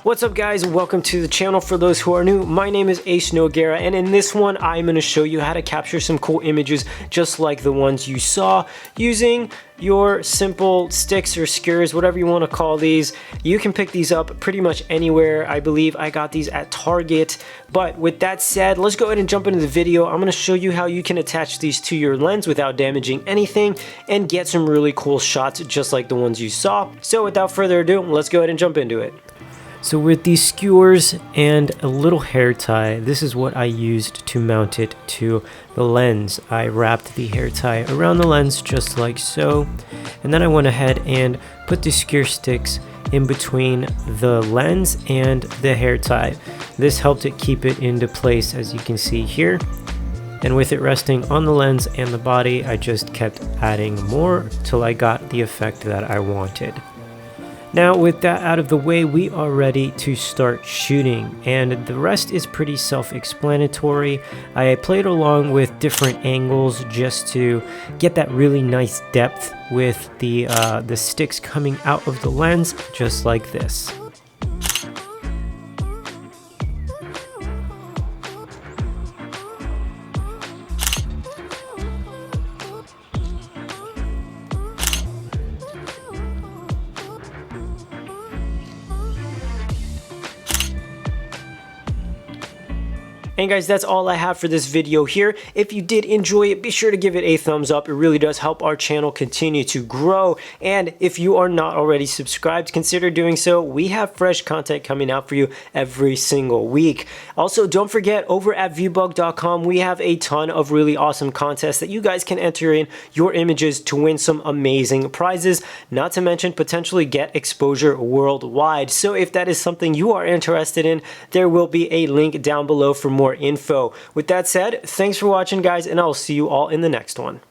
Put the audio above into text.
What's up guys, welcome to the channel. For those who are new, my name is Noguera, and in this one I'm going to show you how to capture some cool images just like the ones you saw using your simple sticks or skewers, whatever you want to call these. You can pick these up pretty much anywhere. I believe I got these at Target. But with that said, let's go ahead and jump into the video. I'm going to show you how you can attach these to your lens without damaging anything and get some really cool shots just like the ones you saw. So without further ado, let's go ahead and jump into it. So with these skewers and a little hair tie, this is what I used to mount it to the lens. I wrapped the hair tie around the lens just like so, and then I went ahead and put the skewer sticks in between the lens and the hair tie. This helped it keep it into place, as you can see here. And with it resting on the lens and the body, I just kept adding more till I got the effect that I wanted. Now with that out of the way, we are ready to start shooting, and the rest is pretty self-explanatory. I played along with different angles just to get that really nice depth with the sticks coming out of the lens, just like this. And guys, that's all I have for this video here. If you did enjoy it, be sure to give it a thumbs up. It really does help our channel continue to grow. And if you are not already subscribed, consider doing so. We have fresh content coming out for you every single week. Also, don't forget, over at viewbug.com, we have a ton of really awesome contests that you guys can enter in your images to win some amazing prizes, not to mention potentially get exposure worldwide. So if that is something you are interested in, there will be a link down below for more info. With that said, thanks for watching guys, and I'll see you all in the next one.